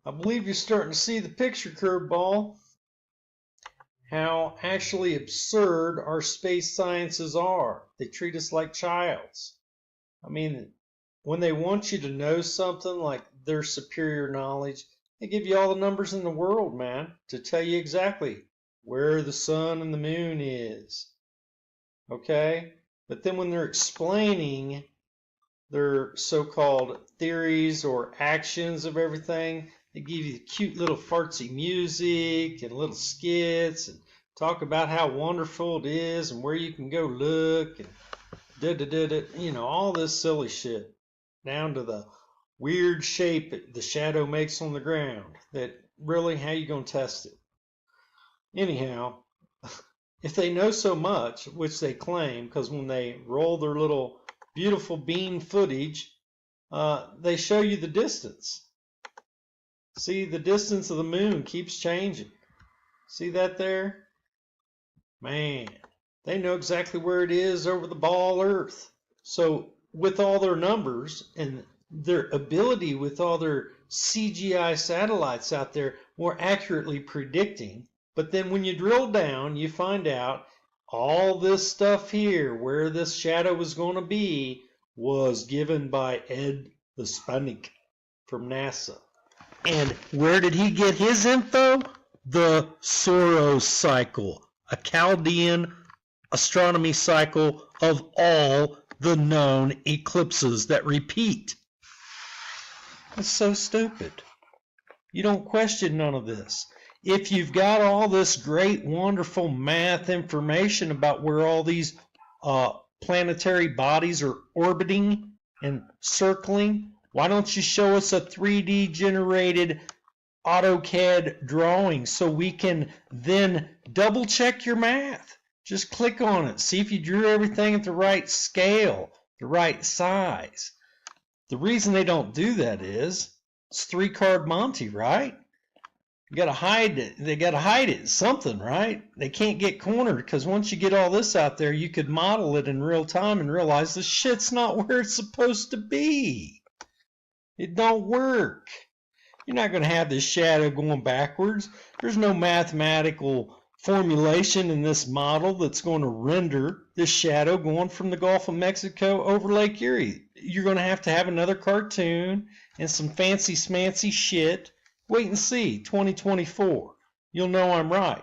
I believe you're starting to see the picture, Curveball. How actually absurd our space sciences are. They treat us like childs. I mean, when they want you to know something like their superior knowledge, they give you all the numbers in the world, man, to tell you exactly where the sun and the moon is. Okay? But then when they're explaining their so-called theories or actions of everything, they give you cute little fartsy music and little skits and talk about how wonderful it is and where you can go look and all this silly shit, down to the weird shape the shadow makes on the ground. That really, how you gonna test it? Anyhow, if they know so much, which they claim, because when they roll their little beautiful beam footage, they show you the distance. See, the distance of the moon keeps changing. See that there? Man, they know exactly where it is over the ball Earth. So with all their numbers and their ability with all their CGI satellites out there more accurately predicting, but then when you drill down, you find out all this stuff here, where this shadow was going to be, was given by Ed Spanik from NASA. And where did he get his info? The Soros cycle, a Chaldean astronomy cycle of all the known eclipses that repeat. That's so stupid. You don't question none of this. If you've got all this great, wonderful math information about where all these planetary bodies are orbiting and circling, why don't you show us a 3D generated AutoCAD drawing so we can then double check your math? Just click on it. See if you drew everything at the right scale, the right size. The reason they don't do that is it's 3-card Monte, right? You gotta hide it. They gotta hide it. Something, right? They can't get cornered, because once you get all this out there, you could model it in real time and realize the shit's not where it's supposed to be. It don't work. You're not going to have this shadow going backwards. There's no mathematical formulation in this model that's going to render this shadow going from the Gulf of Mexico over Lake Erie. You're going to have another cartoon and some fancy smancy shit. Wait and see, 2024. You'll know I'm right.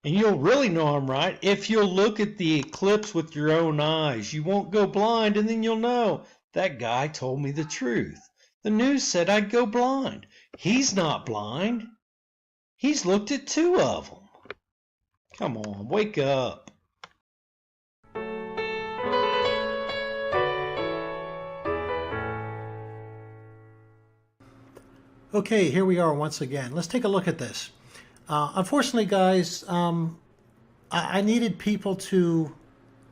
And you'll really know I'm right if you'll look at the eclipse with your own eyes. You won't go blind, and then you'll know that guy told me the truth. The news said I'd go blind. He's not blind. He's looked at 2 of them. Come on, wake up. Okay, here we are once again. Let's take a look at this. Unfortunately, guys, I needed people to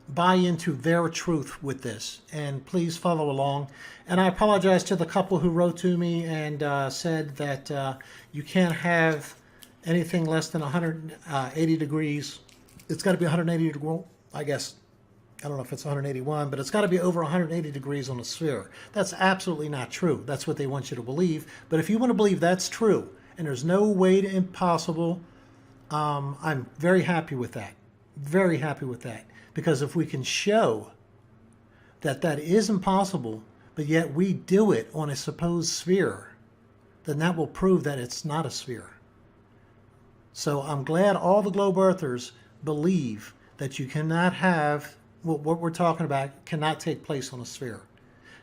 buy into their truth with this, and please follow along. And I apologize to the couple who wrote to me and said that you can't have anything less than 180 degrees. It's got to be 180 degrees, I guess. I don't know if it's 181, but it's got to be over 180 degrees on a sphere. That's absolutely not true. That's what they want you to believe. But if you want to believe that's true, and there's no way to impossible, I'm very happy with that. Very happy with that. Because if we can show that that is impossible, but yet we do it on a supposed sphere, then that will prove that it's not a sphere. So I'm glad all the globe earthers believe that you cannot have what we're talking about cannot take place on a sphere.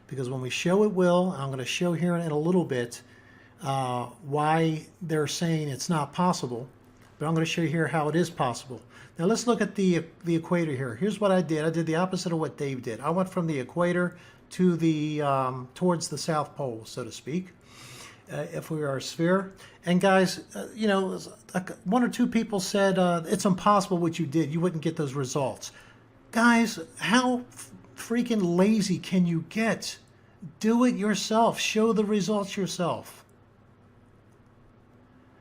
Because when we show it will, I'm going to show here in a little bit why they're saying it's not possible, but I'm going to show you here how it is possible. Now let's look at the equator here. Here's what I did. I did the opposite of what Dave did. I went from the equator to the towards the South Pole, so to speak, if we are a sphere. And guys, you know, 1 or 2 people said it's impossible what you did. You wouldn't get those results. Guys, how freaking lazy can you get? Do it yourself. Show the results yourself.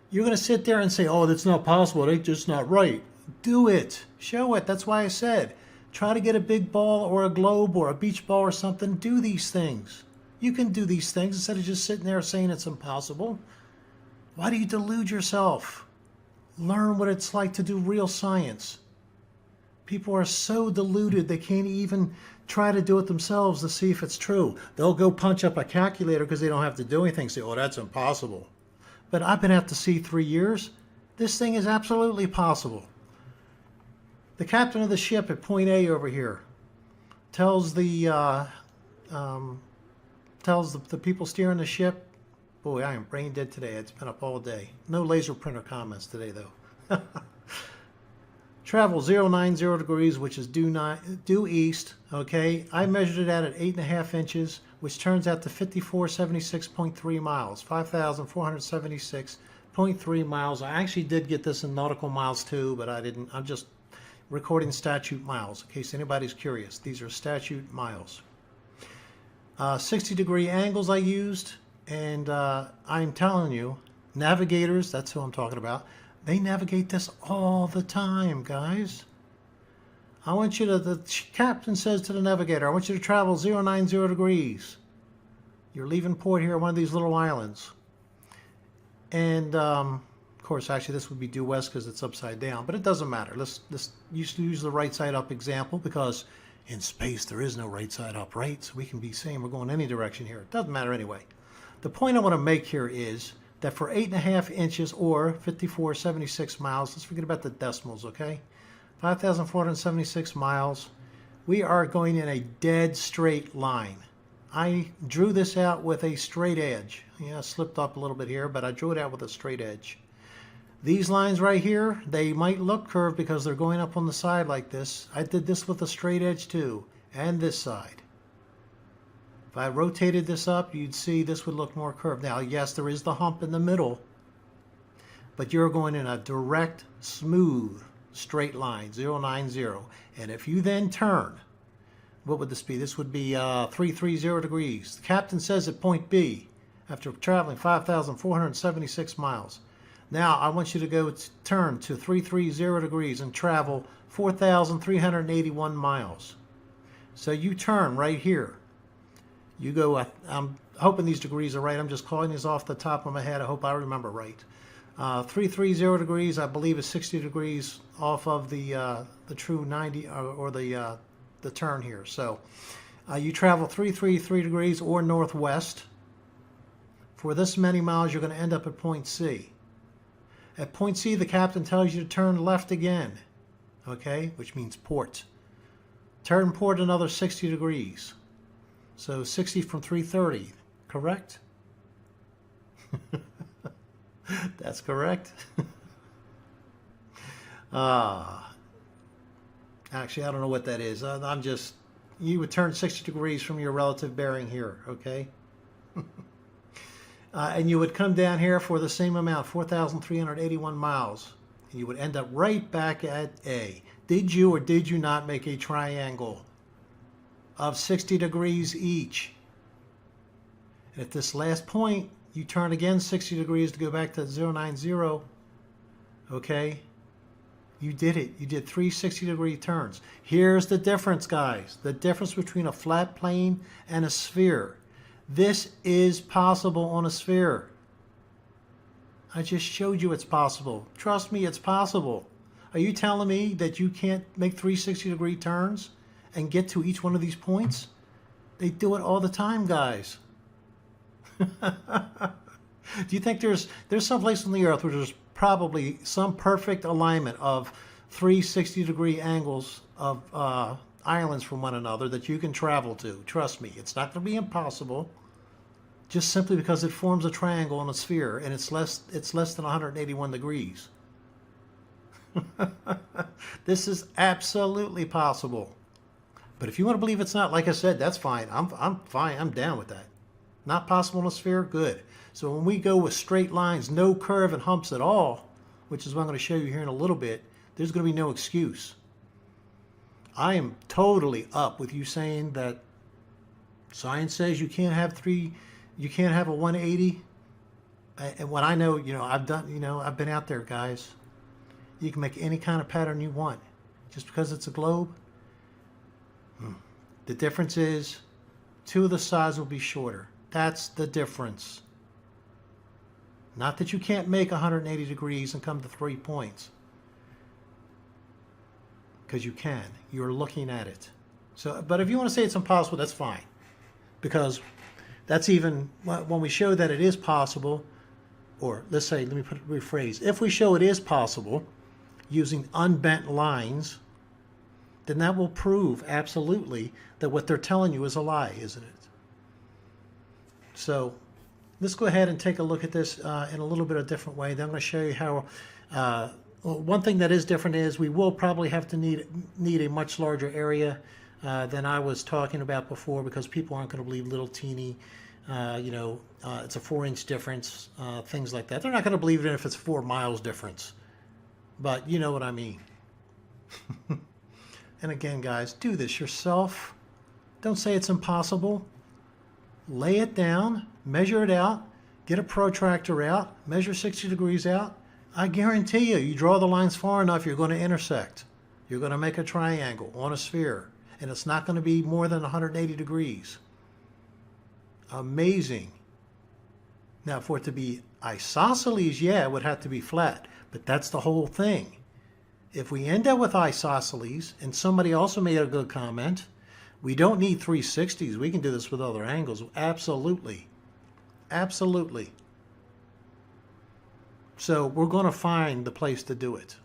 You're going to sit there and say, oh, that's not possible. It's just not right. Do it. Show it. That's why I said, try to get a big ball or a globe or a beach ball or something. Do these things. You can do these things instead of just sitting there saying it's impossible. Why do you delude yourself? Learn what it's like to do real science. People are so deluded they can't even try to do it themselves to see if it's true. They'll go punch up a calculator because they don't have to do anything. Say, oh, that's impossible. But I've been out to sea 3 years. This thing is absolutely possible. The captain of the ship at point A over here tells the people steering the ship, boy, I am brain dead today. It's been up all day. No laser printer comments today, though. Travel 090 degrees, which is due east. Okay, I measured it out at 8.5 inches, which turns out to 5476.3 miles, 5,476.3 miles. I actually did get this in nautical miles too, but I didn't. I'm just recording statute miles in case anybody's curious. These are statute miles. 60-degree angles I used, and I'm telling you, navigators, that's who I'm talking about, they navigate this all the time, guys. I want you to, the captain says to the navigator, I want you to travel 090 degrees. You're leaving port here, one of these little islands. And, of course, actually, this would be due west because it's upside down, but it doesn't matter. Let's use the right side up example because in space there is no right side up, right? So we can be saying we're going any direction here. It doesn't matter anyway. The point I want to make here is that for 8.5 inches or 5476 miles, let's forget about the decimals, okay? 5,476 miles, we are going in a dead straight line. I drew this out with a straight edge. Yeah, I slipped up a little bit here, but I drew it out with a straight edge. These lines right here, they might look curved because they're going up on the side like this. I did this with a straight edge too, and this side. If I rotated this up, you'd see this would look more curved. Now, yes, there is the hump in the middle, but you're going in a direct, smooth, straight line, 090. And if you then turn, what would this be? This would be 330 degrees. The captain says at point B, after traveling 5,476 miles, now I want you to go turn to 330 degrees and travel 4,381 miles. So you turn right here. You go, I'm hoping these degrees are right. I'm just calling these off the top of my head. I hope I remember right. 330 degrees, I believe, is 60 degrees off of the true 90 or the turn here. So you travel 333 degrees or northwest. For this many miles, you're going to end up at point C. At point C, the captain tells you to turn left again, okay, which means port. Turn port another 60 degrees. So 60 from 330, correct? That's correct. Actually, I don't know what that is. You would turn 60 degrees from your relative bearing here, okay? And you would come down here for the same amount, 4,381 miles. And you would end up right back at A. Did you or did you not make a triangle of 60 degrees each? And at this last point, you turn again 60 degrees to go back to 090. Okay? You did it. You did 3 60-degree turns. Here's the difference, guys. The difference between a flat plane and a sphere. This is possible on a sphere. I just showed you it's possible. Trust me, it's possible. Are you telling me that you can't make 3 60-degree turns and get to each one of these points? They do it all the time, guys. Do you think there's some place on the earth where there's probably some perfect alignment of 3 60-degree angles of islands from one another that you can travel to? Trust me, it's not going to be impossible. Just simply because it forms a triangle on a sphere and it's less than 181 degrees. This is absolutely possible. But if you want to believe it's not, like I said, that's fine. I'm fine. I'm down with that. Not possible in a sphere? Good. So when we go with straight lines, no curve and humps at all, which is what I'm going to show you here in a little bit, there's going to be no excuse. I am totally up with you saying that science says you can't have a 180. And what I know, I've been out there, guys. You can make any kind of pattern you want. Just because it's a globe. The difference is 2 of the sides will be shorter. That's the difference. Not that you can't make 180 degrees and come to 3 points. Because you can. You're looking at it. So, but if you want to say it's impossible, that's fine. Because that's even, when we show that it is possible, or let's say, let me rephrase, if we show it is possible using unbent lines, then that will prove absolutely that what they're telling you is a lie, isn't it? So let's go ahead and take a look at this in a little bit of a different way. Then I'm going to show you how, well, one thing that is different is we will probably have to need a much larger area than I was talking about before, because people aren't going to believe little teeny, it's a 4-inch difference, things like that. They're not going to believe it if it's 4 miles difference. But you know what I mean. And again, guys, do this yourself. Don't say it's impossible. Lay it down, measure it out, get a protractor out, measure 60 degrees out. I guarantee you, you draw the lines far enough, you're going to intersect. You're going to make a triangle on a sphere, and it's not going to be more than 180 degrees. Amazing. Now, for it to be isosceles, yeah, it would have to be flat, but that's the whole thing. If we end up with isosceles, and somebody also made a good comment, we don't need 360s. We can do this with other angles. Absolutely. Absolutely. So we're going to find the place to do it.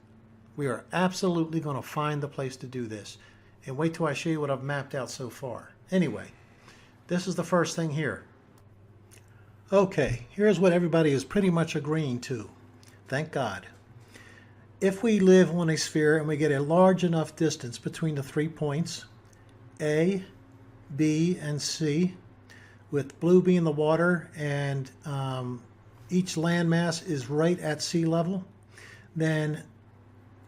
We are absolutely going to find the place to do this. And wait till I show you what I've mapped out so far. Anyway, this is the first thing here. Okay, here's what everybody is pretty much agreeing to. Thank God. If we live on a sphere and we get a large enough distance between the 3 points, A, B, and C, with blue being the water and each landmass is right at sea level, then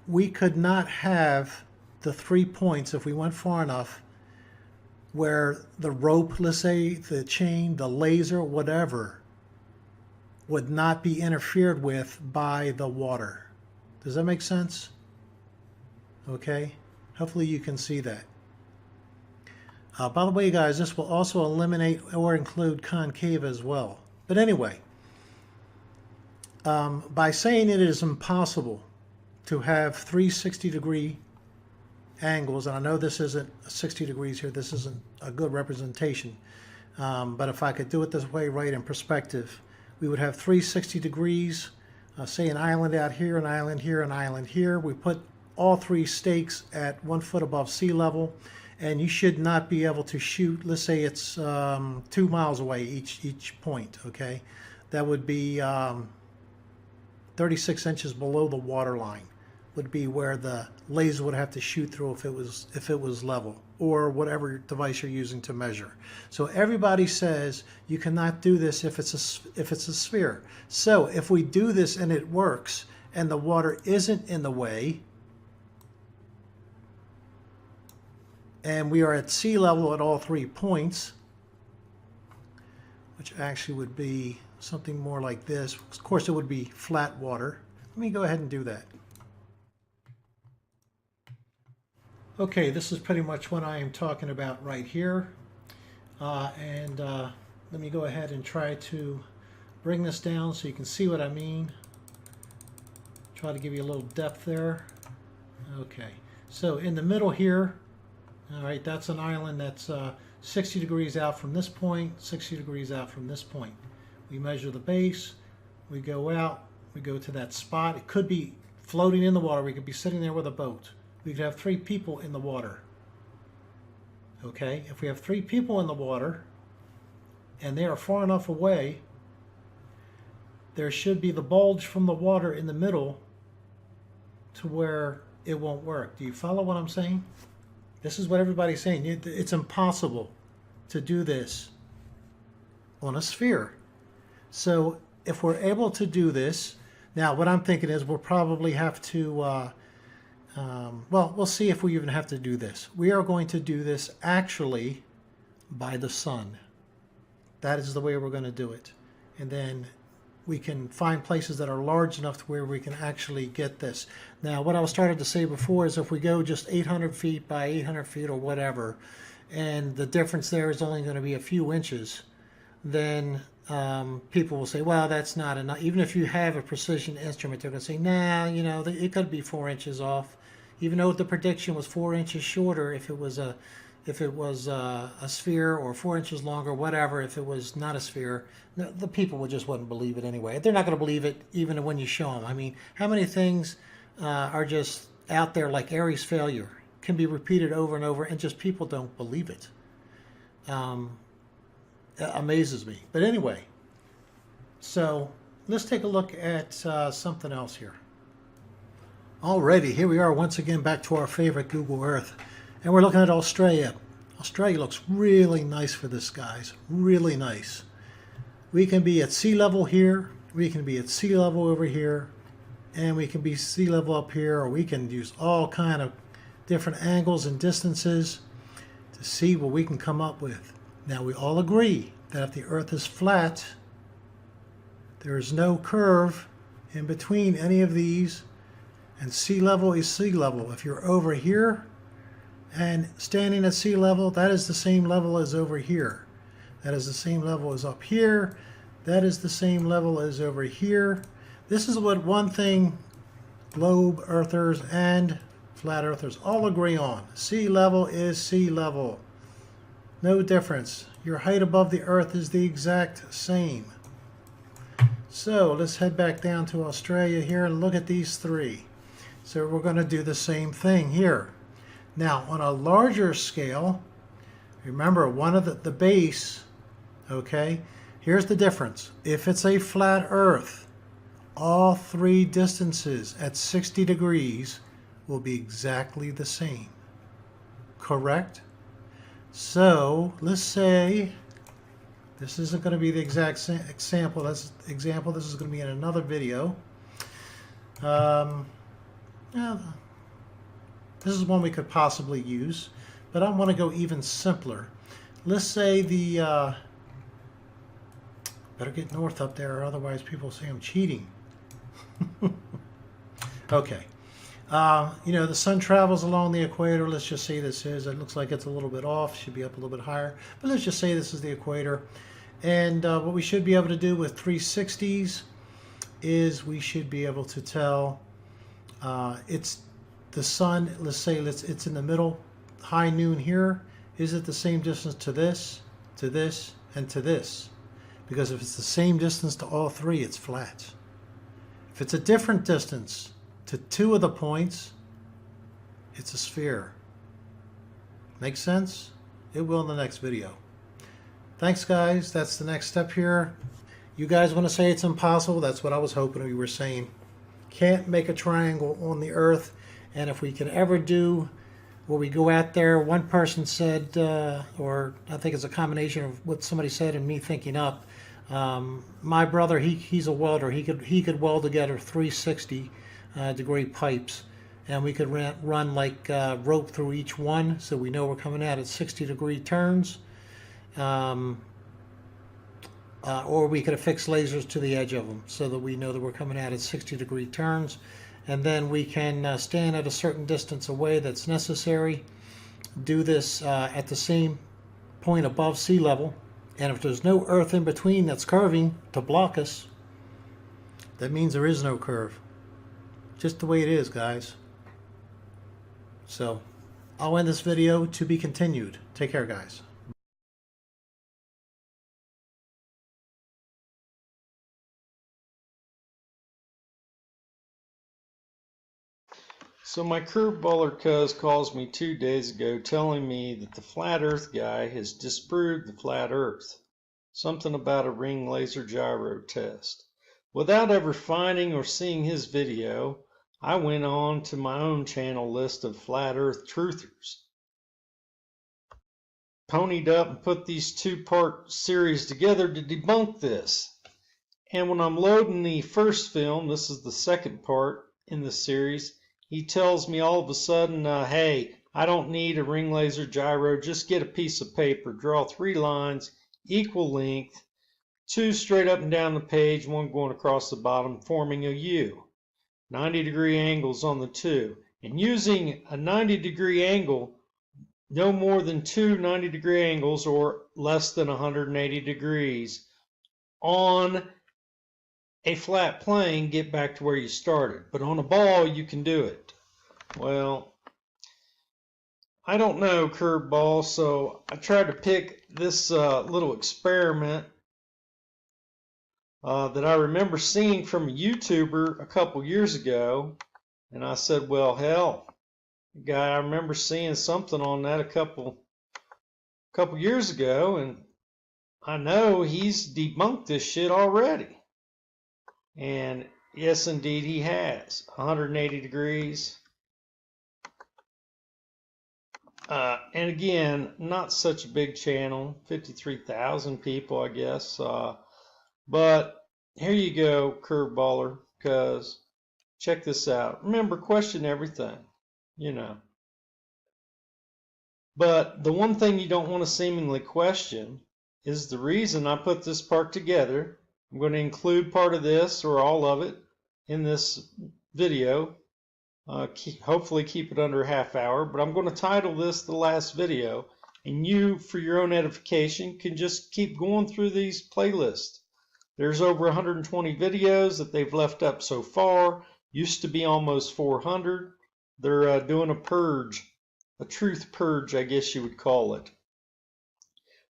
we could not have the 3 points, if we went far enough, where the rope, let's say, the chain, the laser, whatever, would not be interfered with by the water. Does that make sense? Okay, hopefully you can see that. By the way, guys, this will also eliminate or include concave as well. But anyway, by saying it is impossible to have 360-degree angles, and I know this isn't 60 degrees here, this isn't a good representation, but if I could do it this way right in perspective, we would have 360 degrees, say an island out here, an island here, an island here. We put all 3 stakes at 1 foot above sea level, and you should not be able to shoot, let's say it's 2 miles away each point, okay? That would be 36 inches below the water line would be where the laser would have to shoot through if it was level, or whatever device you're using to measure. So everybody says you cannot do this if it's a sphere. So if we do this and it works and the water isn't in the way, and we are at sea level at all 3 points, which actually would be something more like this. Of course, it would be flat water. Let me go ahead and do that. Okay, this is pretty much what I am talking about right here. Let me go ahead and try to bring this down so you can see what I mean. Try to give you a little depth there. Okay, so in the middle here, all right, that's an island that's 60 degrees out from this point, 60 degrees out from this point. We measure the base, we go out, we go to that spot. It could be floating in the water. We could be sitting there with a boat. We could have 3 people in the water. Okay, if we have 3 people in the water and they are far enough away, there should be the bulge from the water in the middle to where it won't work. Do you follow what I'm saying? This is what everybody's saying. It's impossible to do this on a sphere. So if we're able to do this, now what I'm thinking is we'll probably have to well, we'll see if we even have to do this. We are going to do this actually by the sun. That is the way we're going to do it. And then we can find places that are large enough to where we can actually get this. Now, what I was starting to say before is if we go just 800 feet by 800 feet or whatever, and the difference there is only going to be a few inches, then people will say, well, that's not enough. Even if you have a precision instrument, they're going to say, nah, you know, it could be 4 inches off. Even though the prediction was 4 inches shorter, if it was a sphere, or 4 inches longer, whatever, if it was not a sphere, the people just wouldn't believe it anyway. They're not going to believe it even when you show them. I mean, how many things are just out there, like Airy's failure, can be repeated over and over, and just people don't believe it. It amazes me. But anyway, so let's take a look at something else here. Alrighty, here we are once again back to our favorite Google Earth. And we're looking at Australia. Australia looks really nice for this, guys. Really nice. We can be at sea level here. We can be at sea level over here. And we can be sea level up here. Or we can use all kind of different angles and distances to see what we can come up with. Now, we all agree that if the Earth is flat, there is no curve in between any of these. And sea level is sea level. If you're over here and standing at sea level, that is the same level as over here. That is the same level as up here. That is the same level as over here. This is what one thing globe earthers and flat earthers all agree on. Sea level is sea level. No difference. Your height above the Earth is the exact same. So let's head back down to Australia here and look at these three. So we're going to do the same thing here. Now, on a larger scale, remember one of the base, okay, here's the difference. If it's a flat Earth, all three distances at 60 degrees will be exactly the same. Correct? So let's say this isn't going to be the exact example. This is going to be in another video. Yeah, this is one we could possibly use, but I want to go even simpler. Let's say the better get north up there, or otherwise people say I'm cheating. Okay. You know, the sun travels along the equator. Let's just say this is, it looks like it's a little bit off, should be up a little bit higher, but let's just say this is the equator. And what we should be able to do with 360s is we should be able to tell it's the sun, let's say it's in the middle, high noon here. Is it the same distance to this, and to this? Because if it's the same distance to all three, it's flat. If it's a different distance to two of the points, it's a sphere. Make sense? It will in the next video. Thanks, guys. That's the next step here. You guys want to say it's impossible? That's what I was hoping we were saying. Can't make a triangle on the Earth. And if we can ever do where we go out there, one person said, or I think it's a combination of what somebody said and me thinking up. My brother, he's a welder. He could weld together 360 degree pipes, and we could run like rope through each one, so we know we're coming out at 60-degree turns. Or we could affix lasers to the edge of them so that we know that we're coming out at 60-degree turns. And then we can stand at a certain distance away that's necessary, do this at the same point above sea level. And if there's no Earth in between that's curving to block us, that means there is no curve. Just the way it is, guys. So I'll end this video, to be continued. Take care, guys. So my curveballer cuz calls me 2 days ago telling me that the flat earth guy has disproved the flat earth. Something about a ring laser gyro test. Without ever finding or seeing his video, I went on to my own channel list of flat earth truthers. Ponied up and put these two-part series together to debunk this. And when I'm loading the first film, this is the second part in the series, he tells me all of a sudden, hey, I don't need a ring laser gyro, just get a piece of paper, draw 3 lines, equal length, 2 straight up and down the page, 1 going across the bottom, forming a U. 90-degree angles on the 2. And using a 90-degree angle, no more than 2 90-degree angles or less than 180 degrees on a flat plane get back to where you started. But on a ball, you can do it. Well, I don't know, curveball, so I tried to pick this little experiment that I remember seeing from a YouTuber a couple years ago. And I said, well, hell, guy, I remember seeing something on that a couple years ago, and I know he's debunked this shit already. And yes, indeed, he has. 180 degrees. And again, not such a big channel, 53,000 people, I guess. But here you go, curveballer, because check this out. Remember, question everything, you know. But the one thing you don't want to seemingly question is the reason I put this part together. I'm going to include part of this or all of it in this video. Hopefully keep it under a half hour, but I'm going to title this the last video, and you, for your own edification, can just keep going through these playlists. There's over 120 videos that they've left up so far. Used to be almost 400. They're doing a purge, a truth purge, I guess you would call it.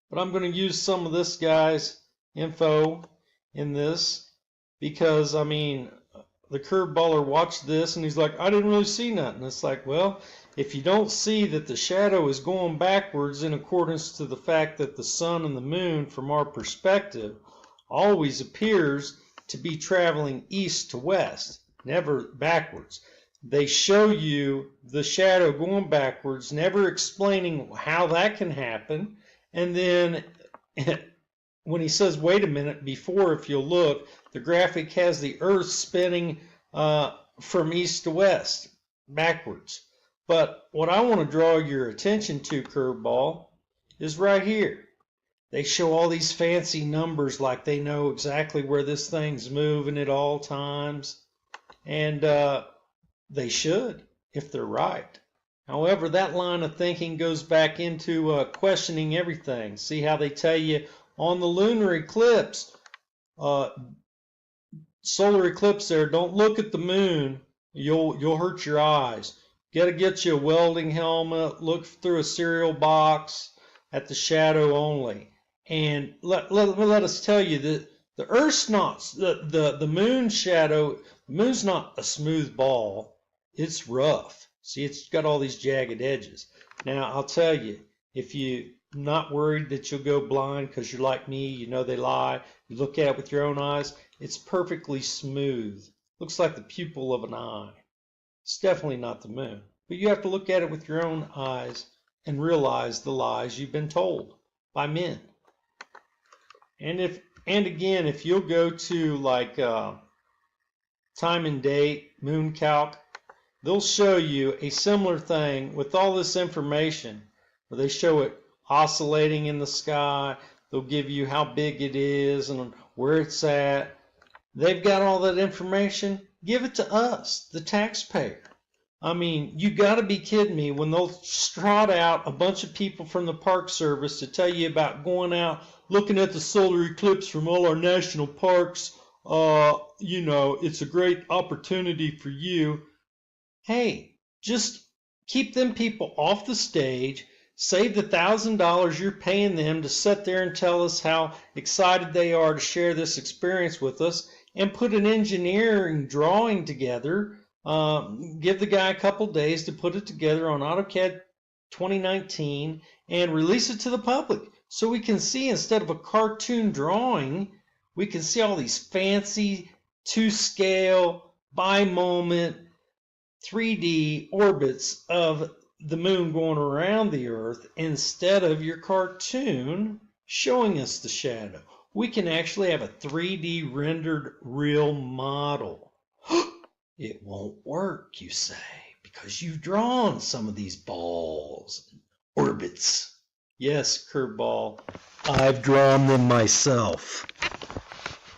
But I'm going to use some of this guy's info in this because, I mean, the curveballer watched this and he's like, I didn't really see nothing. It's like, well, if you don't see that the shadow is going backwards in accordance to the fact that the sun and the moon, from our perspective, always appears to be traveling east to west, never backwards. They show you the shadow going backwards, never explaining how that can happen. And then when he says, wait a minute, before, if you'll look, the graphic has the earth spinning from east to west, backwards. But what I want to draw your attention to, curveball, is right here. They show all these fancy numbers like they know exactly where this thing's moving at all times. And they should, if they're right. However, that line of thinking goes back into questioning everything. See how they tell you on the lunar eclipse, solar eclipse there, don't look at the moon. You'll hurt your eyes. Got to get you a welding helmet, look through a cereal box at the shadow only. And let us tell you that the Earth's not, the moon's shadow, the moon's not a smooth ball. It's rough. See, it's got all these jagged edges. Now, I'll tell you, if you're not worried that you'll go blind because you're like me, you know they lie, you look at it with your own eyes, it's perfectly smooth. Looks like the pupil of an eye. It's definitely not the moon. But you have to look at it with your own eyes and realize the lies you've been told by men. And again, if you'll go to like time and date, moon calc, they'll show you a similar thing with all this information where they show it oscillating in the sky. They'll give you how big it is and where it's at. They've got all that information. Give it to us, the taxpayer. I mean, you got to be kidding me when they'll trot out a bunch of people from the Park Service to tell you about going out, looking at the solar eclipse from all our national parks. You know, it's a great opportunity for you. Hey, just keep them people off the stage. Save the $1,000 you're paying them to sit there and tell us how excited they are to share this experience with us, and put an engineering drawing together. Give the guy a couple days to put it together on AutoCAD 2019 and release it to the public so we can see, instead of a cartoon drawing, we can see all these fancy 2-scale, by-moment, 3D orbits of the moon going around the Earth instead of your cartoon showing us the shadow. We can actually have a 3D rendered real model. It won't work, you say, because you've drawn some of these balls, orbits. Yes, curveball, I've drawn them myself.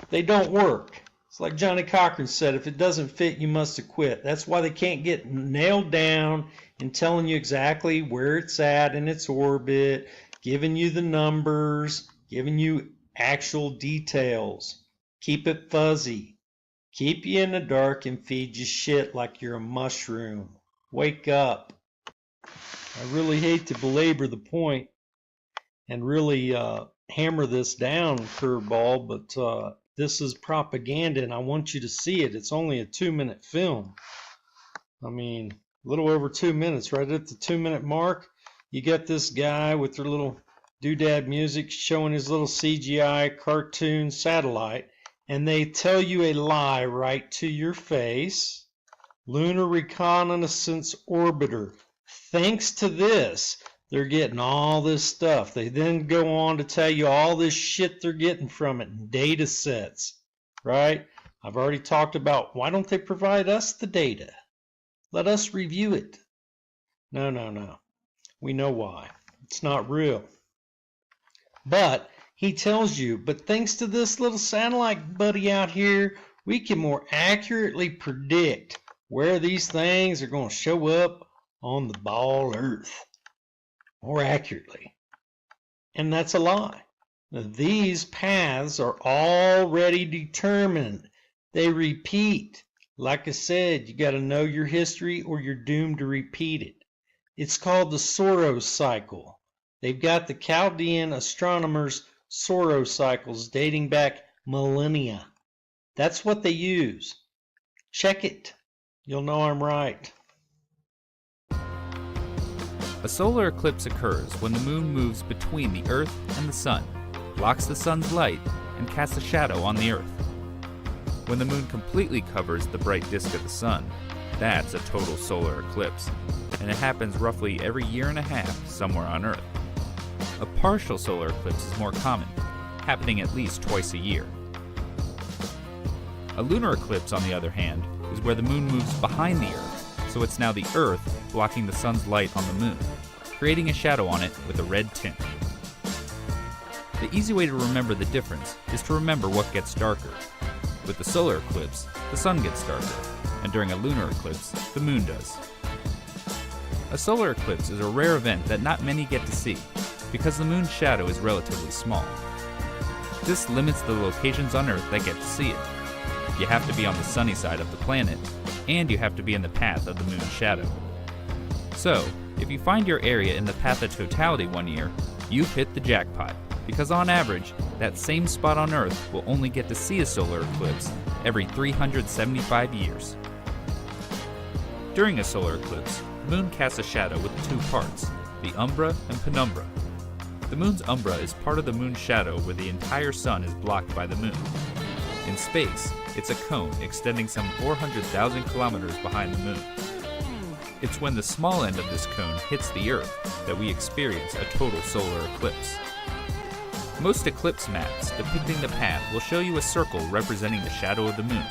They don't work. It's like Johnny Cochran said, if it doesn't fit, you must have quit. That's why they can't get nailed down in telling you exactly where it's at in its orbit, giving you the numbers, giving you actual details. Keep it fuzzy. Keep you in the dark and feed you shit like you're a mushroom. Wake up. I really hate to belabor the point and really hammer this down, Curveball, but this is propaganda and I want you to see it. It's only a 2-minute film. I mean, a little over 2 minutes. Right at the 2-minute mark, you get this guy with their little doodad music showing his little CGI cartoon satellite, and they tell you a lie right to your face. Lunar Reconnaissance Orbiter. Thanks to this, they're getting all this stuff. They then go on to tell you all this shit they're getting from it in data sets, right? I've already talked about why don't they provide us the data? Let us review it. No. We know why. It's not real. But he tells you, but thanks to this little satellite buddy out here, we can more accurately predict where these things are going to show up on the ball Earth. More accurately. And that's a lie. These paths are already determined. They repeat. Like I said, you got to know your history or you're doomed to repeat it. It's called the Soros cycle. They've got the Chaldean astronomers' Soros cycles dating back millennia. That's what they use. Check it. You'll know I'm right. A solar eclipse occurs when the moon moves between the Earth and the sun, blocks the sun's light, and casts a shadow on the Earth. When the moon completely covers the bright disk of the sun, that's a total solar eclipse, and it happens roughly every year and a half somewhere on Earth. A partial solar eclipse is more common, happening at least twice a year. A lunar eclipse, on the other hand, is where the moon moves behind the Earth, so it's now the Earth blocking the sun's light on the moon, creating a shadow on it with a red tint. The easy way to remember the difference is to remember what gets darker. With the solar eclipse, the sun gets darker, and during a lunar eclipse, the moon does. A solar eclipse is a rare event that not many get to see, because the moon's shadow is relatively small. This limits the locations on Earth that get to see it. You have to be on the sunny side of the planet, and you have to be in the path of the moon's shadow. So, if you find your area in the path of totality one year, you've hit the jackpot, because on average, that same spot on Earth will only get to see a solar eclipse every 375 years. During a solar eclipse, the moon casts a shadow with two parts, the umbra and penumbra. The moon's umbra is part of the moon's shadow where the entire sun is blocked by the moon. In space, it's a cone extending some 400,000 kilometers behind the moon. It's when the small end of this cone hits the Earth that we experience a total solar eclipse. Most eclipse maps depicting the path will show you a circle representing the shadow of the moon,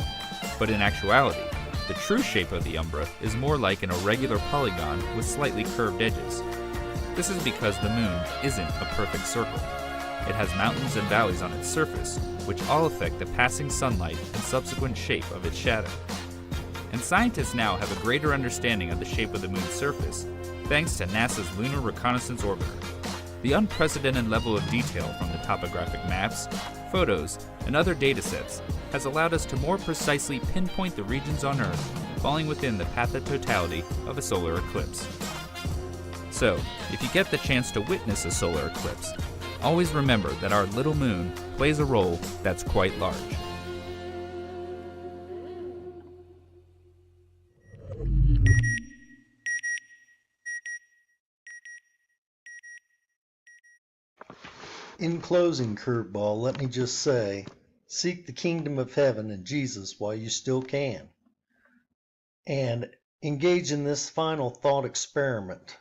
but in actuality, the true shape of the umbra is more like an irregular polygon with slightly curved edges. This is because the moon isn't a perfect circle. It has mountains and valleys on its surface, which all affect the passing sunlight and subsequent shape of its shadow. And scientists now have a greater understanding of the shape of the moon's surface, thanks to NASA's Lunar Reconnaissance Orbiter. The unprecedented level of detail from the topographic maps, photos, and other datasets has allowed us to more precisely pinpoint the regions on Earth falling within the path of totality of a solar eclipse. So, if you get the chance to witness a solar eclipse, always remember that our little moon plays a role that's quite large. In closing, Curveball, let me just say, seek the kingdom of heaven and Jesus while you still can. And engage in this final thought experiment.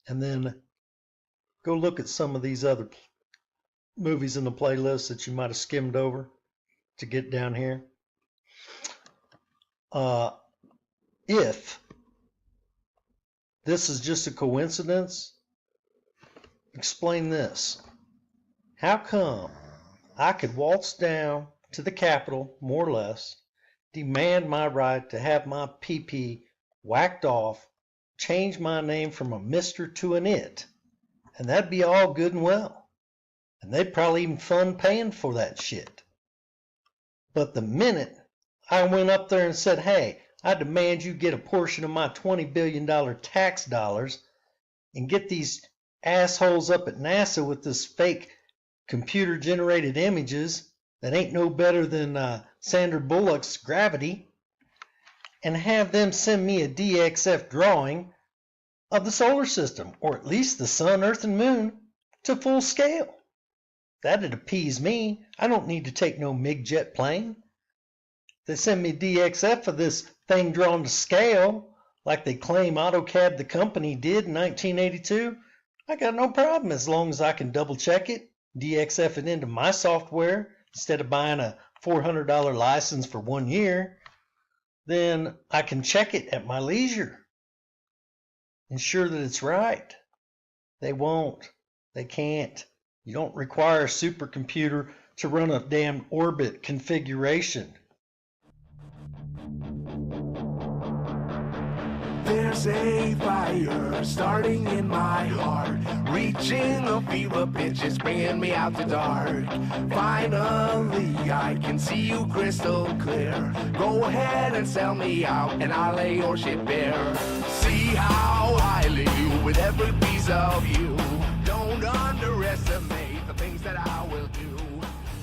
And then go look at some of these other movies in the playlist that you might have skimmed over to get down here. If this is just a coincidence, explain this. How come I could waltz down to the Capitol, more or less, demand my right to have my pee-pee whacked off, change my name from a Mr. to an It, and that'd be all good and well. and they'd probably even fund paying for that shit. But the minute I went up there and said, hey, I demand you get a portion of my $20 billion tax dollars and get these assholes up at NASA with this fake computer-generated images that ain't no better than Sandra Bullock's Gravity, and have them send me a DXF drawing of the solar system, or at least the sun, earth, and moon, to full scale. That'd appease me. I don't need to take no MiG jet plane. They send me DXF of this thing drawn to scale, like they claim AutoCAD the company did in 1982. I got no problem as long as I can double check it, DXF it into my software instead of buying a $400 license for 1 year. Then I can check it at my leisure. Ensure that it's right. They won't. They can't. You don't require a supercomputer to run a damn orbit configuration. There's a fire starting in my heart, reaching a fever pitch, it's bringing me out the dark. Finally, I can see you crystal clear. Go ahead and sell me out, and I'll lay your shit bare. See how I live with every piece of you. Don't underestimate the things that I will do.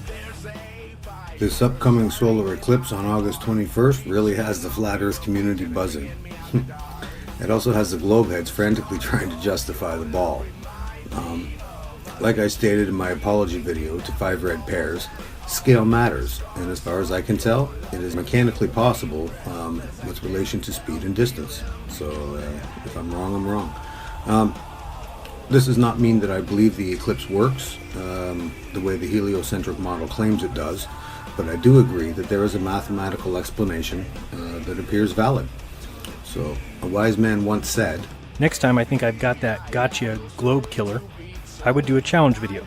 There's a fire. This upcoming solar eclipse on August 21st really has the Flat Earth community buzzing. It also has the globeheads frantically trying to justify the ball. Like I stated in my apology video to 5 Red Pears, scale matters, and as far as I can tell, it is mechanically possible with relation to speed and distance. So if I'm wrong, I'm wrong. This does not mean that I believe the eclipse works the way the heliocentric model claims it does, but I do agree that there is a mathematical explanation that appears valid. So, a wise man once said, next time I think I've got that gotcha globe killer, I would do a challenge video.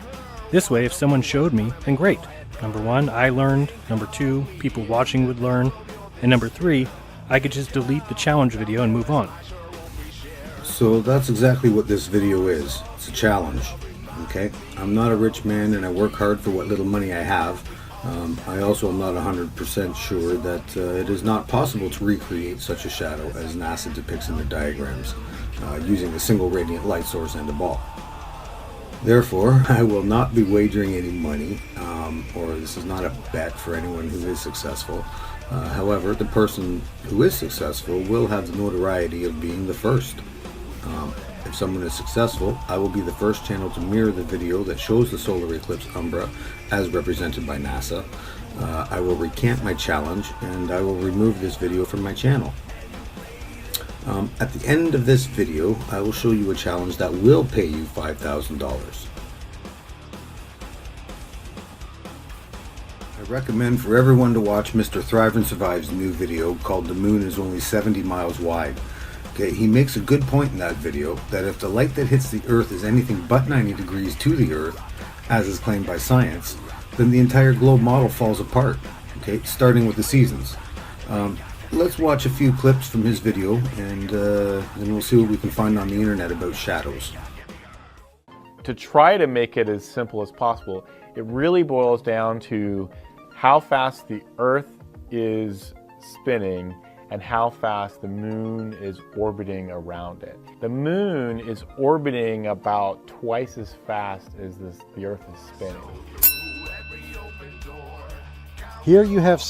This way, if someone showed me, then great. Number 1, I learned. Number 2, people watching would learn. And number 3, I could just delete the challenge video and move on. so that's exactly what this video is. It's a challenge. Okay? I'm not a rich man and I work hard for what little money I have. I also am not 100% sure that it is not possible to recreate such a shadow as NASA depicts in their diagrams, using a single radiant light source and a ball. Therefore, I will not be wagering any money, or this is not a bet for anyone who is successful. However, the person who is successful will have the notoriety of being the first. If someone is successful, I will be the first channel to mirror the video that shows the solar eclipse umbra as represented by NASA. I will recant my challenge and I will remove this video from my channel. At the end of this video, I will show you a challenge that will pay you $5,000. I recommend for everyone to watch Mr. Thrive and Survive's new video called "The Moon is Only 70 Miles Wide." Okay, he makes a good point in that video that if the light that hits the Earth is anything but 90 degrees to the Earth, as is claimed by science, then the entire globe model falls apart, okay, starting with the seasons. Let's watch a few clips from his video, and then we'll see what we can find on the internet about shadows. To try to make it as simple as possible, it really boils down to how fast the Earth is spinning and how fast the moon is orbiting around it. The moon is orbiting about twice as fast as the Earth is spinning. Here you have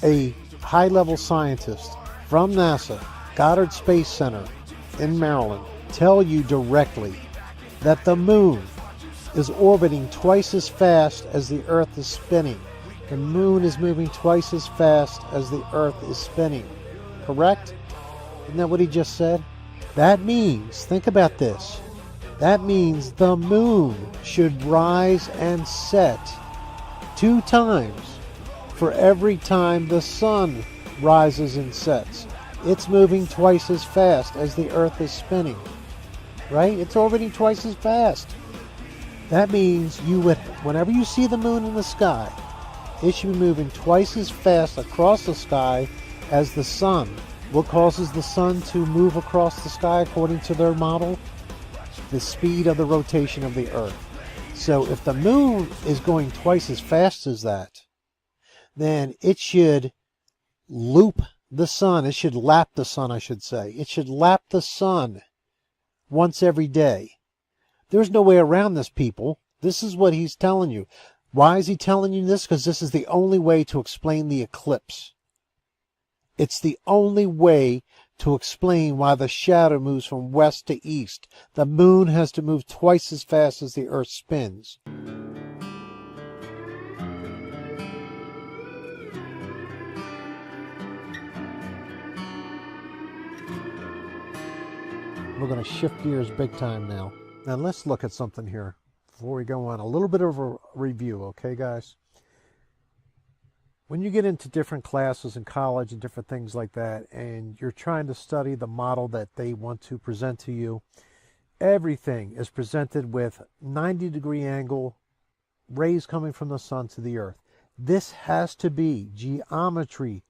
a high-level scientist from NASA, Goddard Space Center in Maryland, tell you directly that the moon is orbiting twice as fast as the Earth is spinning. The moon is moving twice as fast as the Earth is spinning. Correct? Isn't that what he just said? That means, think about this, that means the moon should rise and set 2 times for every time the sun rises and sets. It's moving twice as fast as the Earth is spinning. Right? It's orbiting twice as fast. That means whenever you see the moon in the sky, it should be moving twice as fast across the sky as the sun. What causes the sun to move across the sky according to their model? The speed of the rotation of the Earth. So if the moon is going twice as fast as that, then it should loop the sun. It should lap the sun, I should say. It should lap the sun once every day. There's no way around this, people. This is what he's telling you. Why is he telling you this? Because this is the only way to explain the eclipse. It's the only way to explain why the shadow moves from west to east. The moon has to move twice as fast as the Earth spins. We're going to shift gears big time now. Now let's look at something here before we go on. A little bit of a review, okay, guys? When you get into different classes in college and different things like that, and you're trying to study the model that they want to present to you, everything is presented with 90-degree angle rays coming from the sun to the earth. This has to be geometry,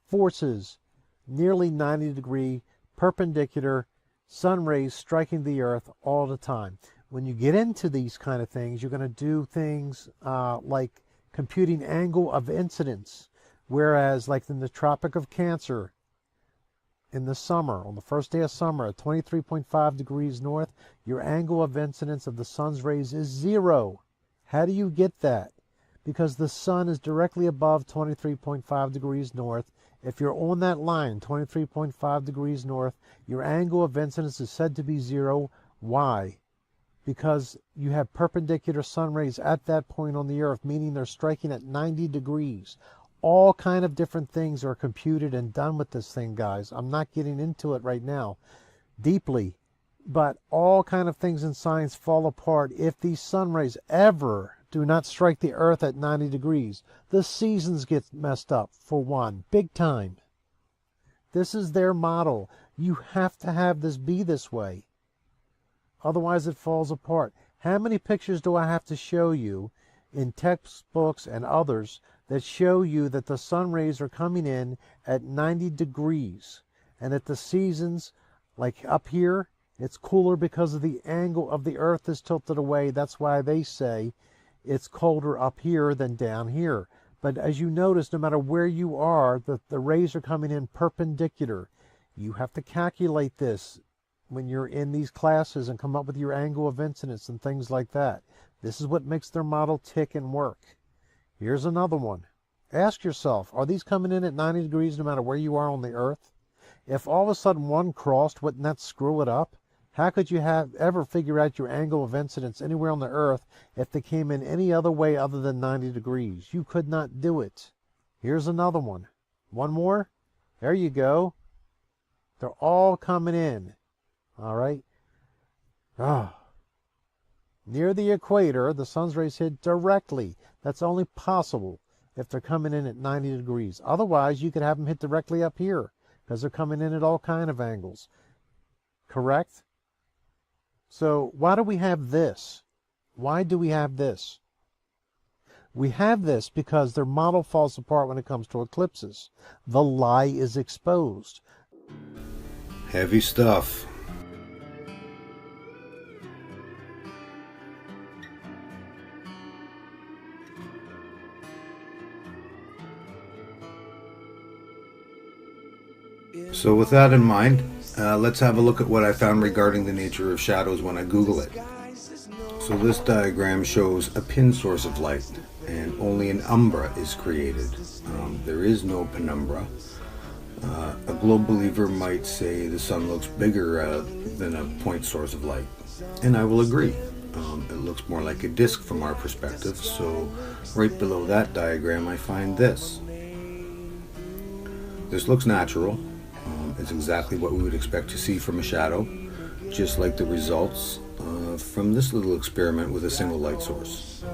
forces, nearly 90-degree perpendicular sun rays striking the earth all the time. When you get into these kind of things, you're going to do things like computing angle of incidence, whereas like in the Tropic of Cancer in the summer, on the first day of summer at 23.5 degrees north, your angle of incidence of the sun's rays is 0. How do you get that? Because the sun is directly above 23.5 degrees north. If you're on that line, 23.5 degrees north, your angle of incidence is said to be 0. Why? Because you have perpendicular sun rays at that point on the earth, meaning they're striking at 90 degrees. All kind of different things are computed and done with this thing, guys. I'm not getting into it right now deeply, but all kind of things in science fall apart if these sun rays ever do not strike the earth at 90 degrees. The seasons get messed up, for one, big time. This is their model. You have to have this be this way. Otherwise it falls apart. How many pictures do I have to show you in textbooks and others that show you that the sun rays are coming in at 90 degrees and that the seasons, like up here, it's cooler because of the angle of the earth is tilted away. That's why they say it's colder up here than down here. But as you notice, no matter where you are, the rays are coming in perpendicular. You have to calculate this when you're in these classes and come up with your angle of incidence and things like that. This is what makes their model tick and work. Here's another one. Ask yourself, are these coming in at 90 degrees no matter where you are on the earth? If all of a sudden one crossed, wouldn't that screw it up? How could you ever figure out your angle of incidence anywhere on the earth if they came in any other way other than 90 degrees? You could not do it. Here's another one. One more. There you go. They're all coming in. All right. Near the equator, the sun's rays hit directly. That's only possible if they're coming in at 90 degrees. Otherwise, you could have them hit directly up here because they're coming in at all kind of angles. Correct? So why do we have this? Why do we have this? We have this because their model falls apart when it comes to eclipses. The lie is exposed. Heavy stuff. So with that in mind, let's have a look at what I found regarding the nature of shadows when I Google it. So this diagram shows a pin source of light, and only an umbra is created. There is no penumbra. A globe believer might say the sun looks bigger than a point source of light, and I will agree. It looks more like a disk from our perspective, so right below that diagram I find this. This looks natural. It's exactly what we would expect to see from a shadow, just like the results from this little experiment with a single light source.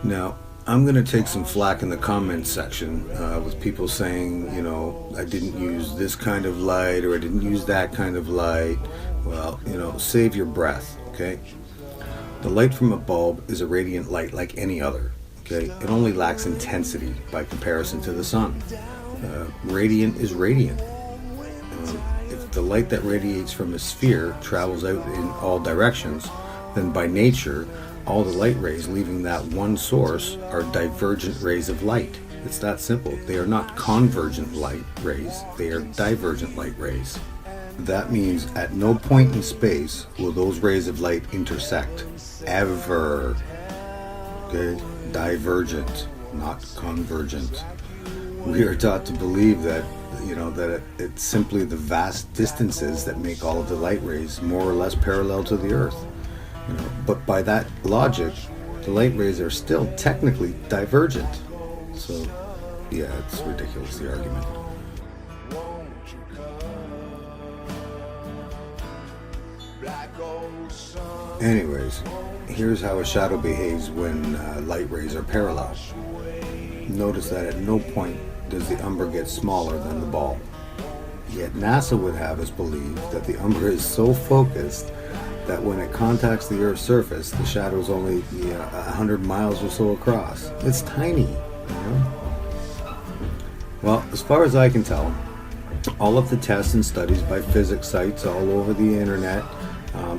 Now, I'm going to take some flack in the comments section with people saying, you know, I didn't use this kind of light or I didn't use that kind of light. Well, you know, save your breath, okay? The light from a bulb is a radiant light like any other, okay? It only lacks intensity by comparison to the sun. Radiant is radiant. If the light that radiates from a sphere travels out in all directions, then by nature, all the light rays leaving that one source are divergent rays of light. It's that simple. They are not convergent light rays, they are divergent light rays. That means at no point in space will those rays of light intersect. Ever. Okay? Divergent, not convergent. We are taught to believe that, it's simply the vast distances that make all of the light rays more or less parallel to the Earth. But by that logic, the light rays are still technically divergent. So, yeah, it's ridiculous, the argument. Anyways, here's how a shadow behaves when light rays are parallel. Notice that at no point does the umbra get smaller than the ball. Yet NASA would have us believe that the umbra is so focused that when it contacts the Earth's surface, the shadow is only 100 miles or so across. It's tiny, Well, as far as I can tell, all of the tests and studies by physics sites all over the internet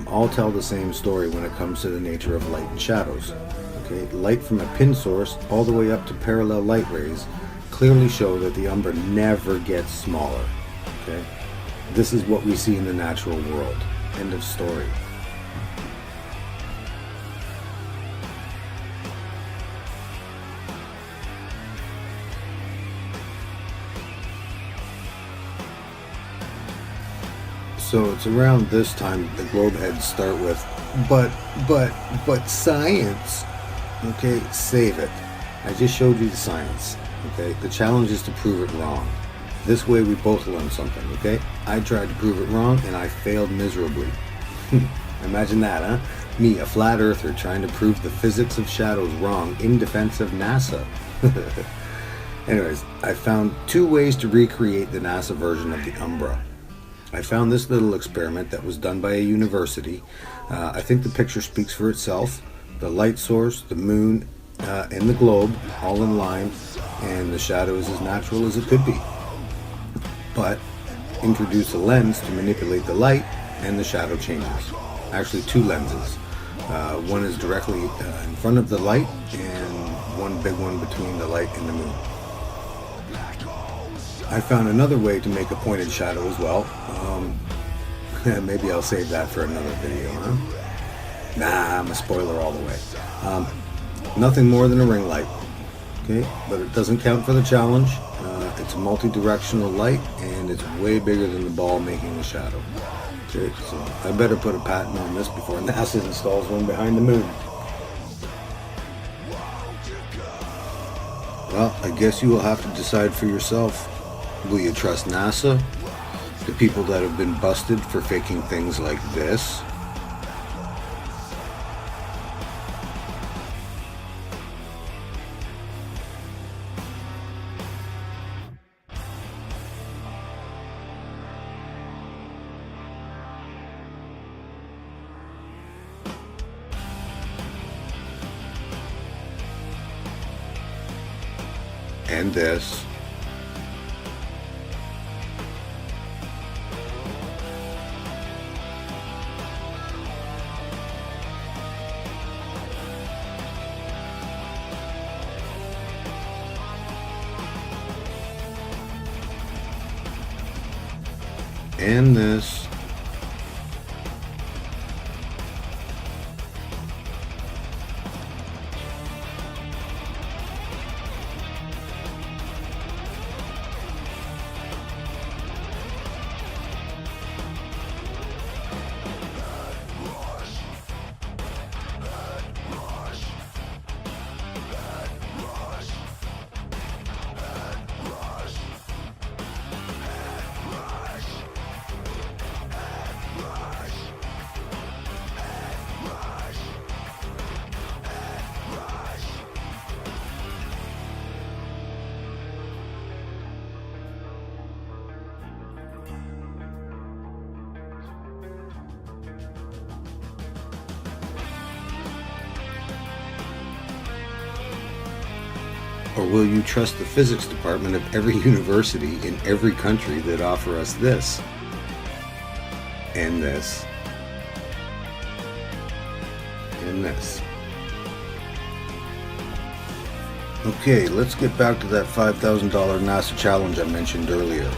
all tell the same story when it comes to the nature of light and shadows. Okay, light from a pin source all the way up to parallel light rays clearly show that the umbra never gets smaller. Okay, this is what we see in the natural world. End of story. So it's around this time the globe heads start with, but science. Okay, save it. I just showed you the science. Okay, the challenge is to prove it wrong. This way we both learn something, okay? I tried to prove it wrong and I failed miserably. Imagine that, huh? Me, a flat earther, trying to prove the physics of shadows wrong in defense of NASA. Anyways, I found 2 ways to recreate the NASA version of the umbra. I found this little experiment that was done by a university. I think the picture speaks for itself. The light source, the moon, and the globe all in line, and the shadow is as natural as it could be. But introduce a lens to manipulate the light, and the shadow changes. Actually, 2 lenses. One is directly in front of the light, and one big one between the light and the moon. I found another way to make a pointed shadow as well. Maybe I'll save that for another video, huh? Nah, I'm a spoiler all the way. Nothing more than a ring light. Okay, but it doesn't count for the challenge. It's a multi-directional light, and it's way bigger than the ball making the shadow. Okay, so I better put a patent on this before NASA installs one behind the moon. Well, I guess you will have to decide for yourself. Will you trust NASA? The people that have been busted for faking things like this? And this. And this. Or will you trust the physics department of every university in every country that offer us this? and this. And this. Okay, let's get back to that $5,000 NASA challenge I mentioned earlier.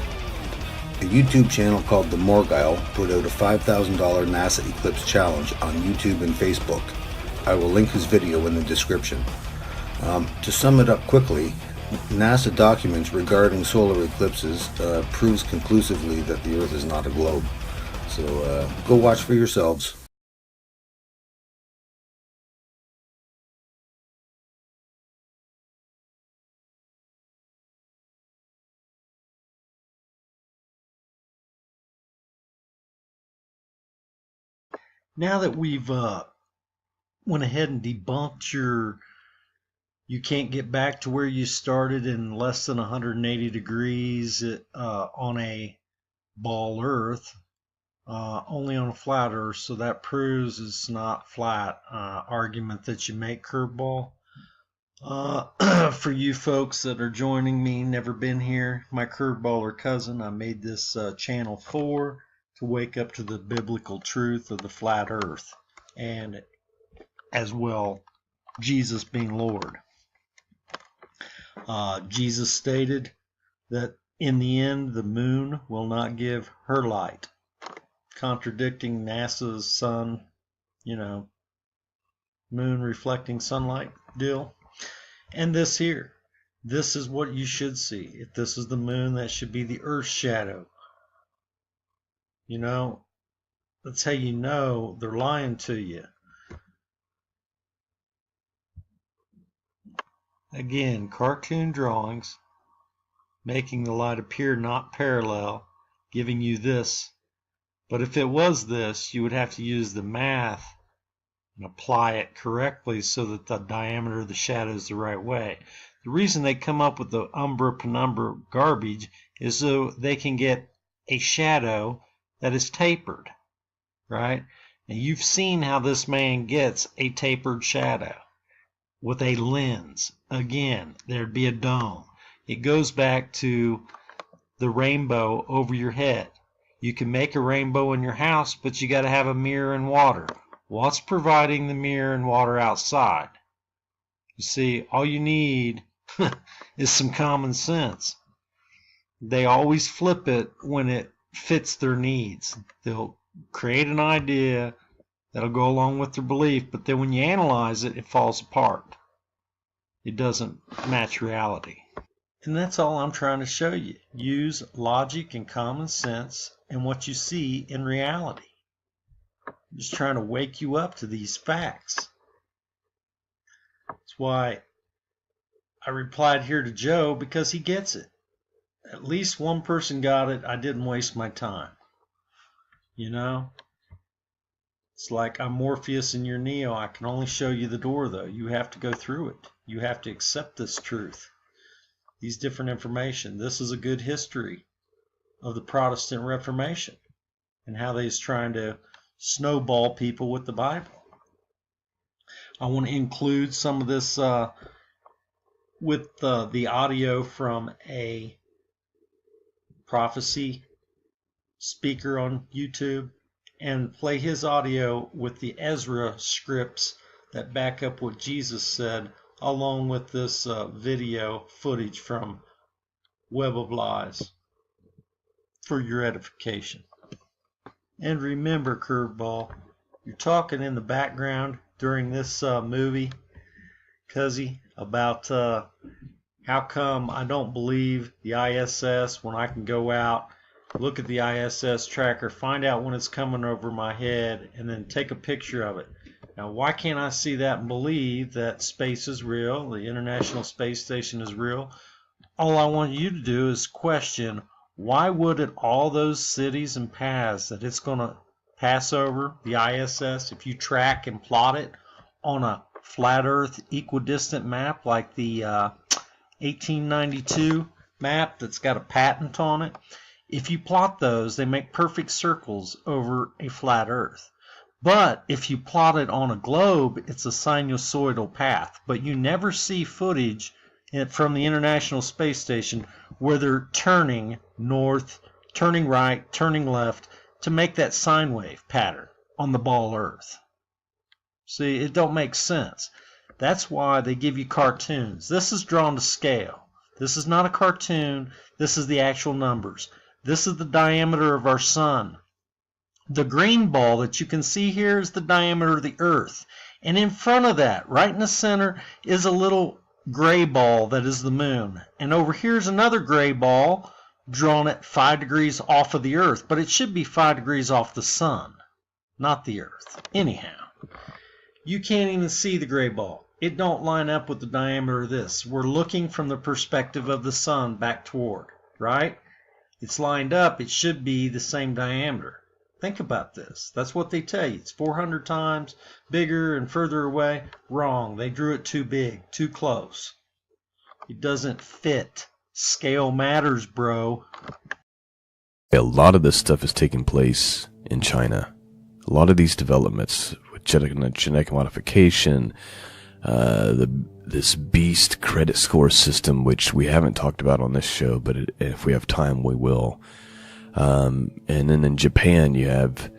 A YouTube channel called The Morgile put out a $5,000 NASA Eclipse challenge on YouTube and Facebook. I will link his video in the description. To sum it up quickly, NASA documents regarding solar eclipses proves conclusively that the Earth is not a globe. So go watch for yourselves. Now that we've went ahead and debunked you can't get back to where you started in less than 180 degrees on a ball Earth, only on a flat Earth, so that proves it's not flat, argument that you make, Curveball. For you folks that are joining me, never been here, my curveballer cousin, I made this channel for to wake up to the biblical truth of the flat Earth, and as well Jesus being Lord. Jesus stated that in the end the moon will not give her light, contradicting NASA's sun, moon reflecting sunlight deal. And this here, this is what you should see. If this is the moon, that should be the Earth's shadow. That's how you know they're lying to you. Again, cartoon drawings, making the light appear not parallel, giving you this. But if it was this, you would have to use the math and apply it correctly so that the diameter of the shadow is the right way. The reason they come up with the umbra penumbra garbage is so they can get a shadow that is tapered, right? And you've seen how this man gets a tapered shadow with a lens. Again, there'd be a dome. It goes back to the rainbow over your head. You can make a rainbow in your house, but you got to have a mirror and water. What's providing the mirror and water outside? You see, all you need is some common sense. They always flip it when it fits their needs. They'll create an idea that'll go along with their belief, but then when you analyze it, it falls apart. It doesn't match reality. And that's all I'm trying to show you. Use logic and common sense and what you see in reality. I'm just trying to wake you up to these facts. That's why I replied here to Joe, because he gets it. At least one person got it. I didn't waste my time. It's like I'm Morpheus and you're Neo. I can only show you the door, though. You have to go through it. You have to accept this truth, these different information. This is a good history of the Protestant Reformation and how they was trying to snowball people with the Bible. I want to include some of this with the audio from a prophecy speaker on YouTube, and play his audio with the Ezra scripts that back up what Jesus said, along with this video footage from Web of Lies for your edification. And remember, Curveball, you're talking in the background during this movie, Cuzzy, about how come I don't believe the ISS when I can go out, look at the ISS tracker, find out when it's coming over my head, and then take a picture of it. Now, why can't I see that and believe that space is real, the International Space Station is real? All I want you to do is question, why would it all those cities and paths that it's going to pass over, the ISS, if you track and plot it on a flat Earth equidistant map like the 1892 map that's got a patent on it, if you plot those, they make perfect circles over a flat Earth. But if you plot it on a globe, it's a sinusoidal path. But you never see footage from the International Space Station where they're turning north, turning right, turning left, to make that sine wave pattern on the ball Earth? See, it don't make sense. That's why they give you cartoons. This is drawn to scale. This is not a cartoon. This is the actual numbers. This is the diameter of our sun. The green ball that you can see here is the diameter of the Earth. And in front of that, right in the center, is a little gray ball that is the moon. And over here is another gray ball drawn at 5 degrees off of the Earth. But it should be 5 degrees off the sun, not the Earth. Anyhow, you can't even see the gray ball. It don't line up with the diameter of this. We're looking from the perspective of the sun back toward, right? It's lined up. It should be the same diameter. Think about this. That's what they tell you. It's 400 times bigger and further away. Wrong. They drew it too big, too close. It doesn't fit. Scale matters, bro. A lot of this stuff is taking place in China. A lot of these developments with genetic modification, this beast credit score system, which we haven't talked about on this show, but if we have time, we will. And then in Japan, you have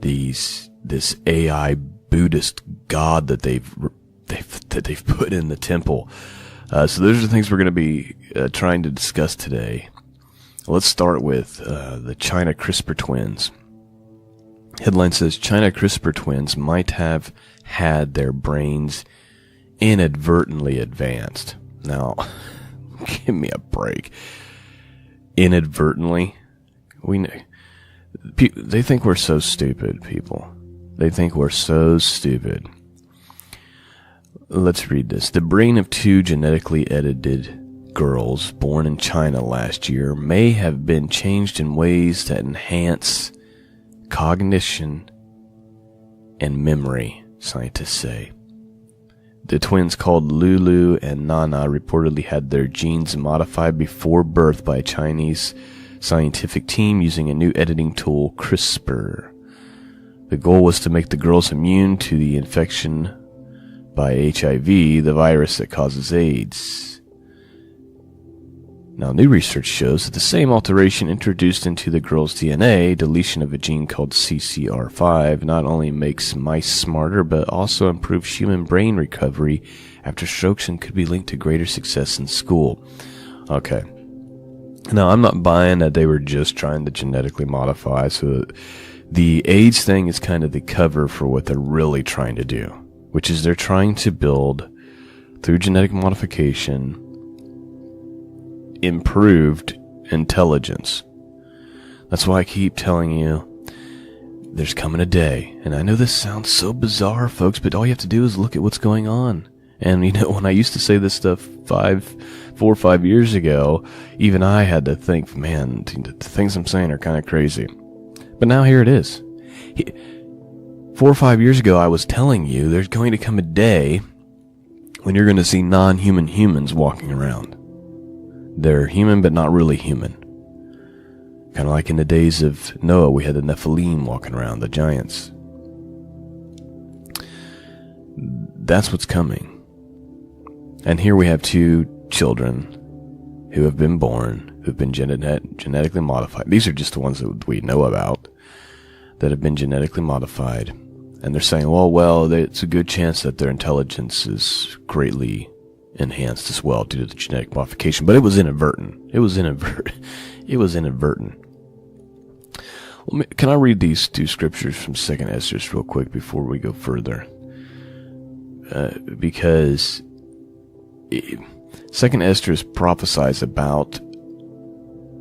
this AI Buddhist god that they've put in the temple. So those are the things we're going to be trying to discuss today. Let's start with the China CRISPR twins. Headline says China CRISPR twins might have had their brains inadvertently advanced. Now, give me a break. Inadvertently? They think we're so stupid, people. They think we're so stupid. Let's read this. The brain of 2 genetically edited girls born in China last year may have been changed in ways that enhance cognition and memory, scientists say. The twins called Lulu and Nana reportedly had their genes modified before birth by a Chinese scientific team using a new editing tool, CRISPR. The goal was to make the girls immune to the infection by HIV, the virus that causes AIDS. Now, new research shows that the same alteration introduced into the girls' DNA, deletion of a gene called CCR5, not only makes mice smarter, but also improves human brain recovery after strokes and could be linked to greater success in school. Okay. Now, I'm not buying that they were just trying to genetically modify, so the AIDS thing is kind of the cover for what they're really trying to do, which is they're trying to build, through genetic modification, improved intelligence. That's why I keep telling you, there's coming a day, and I know this sounds so bizarre, folks, but all you have to do is look at what's going on. And, you know, when I used to say this stuff 4 or 5 years ago, even I had to think, man, the things I'm saying are kind of crazy. But now here it is. 4 or 5 years ago, I was telling you there's going to come a day when you're going to see non-human humans walking around. They're human, but not really human. Kind of like in the days of Noah, we had the Nephilim walking around, the giants. That's what's coming. And here we have 2 children who have been born, who've been genetically modified. These are just the ones that we know about that have been genetically modified. And they're saying, well, it's a good chance that their intelligence is greatly enhanced as well due to the genetic modification. But it was inadvertent. It was inadvertent. Well, can I read these 2 scriptures from 2 Esther real quick before we go further? Because 2 Esther prophesies about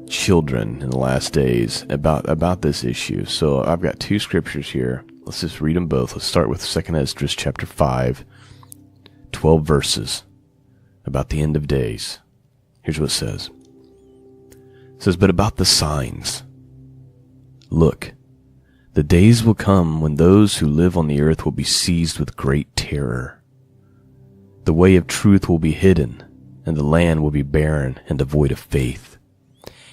children in the last days, about this issue. So I've got 2 scriptures here. Let's just read them both. Let's start with 2 Esther chapter 5, 12 verses about the end of days. Here's what it says. It says, "But about the signs, look, the days will come when those who live on the earth will be seized with great terror. The way of truth will be hidden, and the land will be barren and devoid of faith.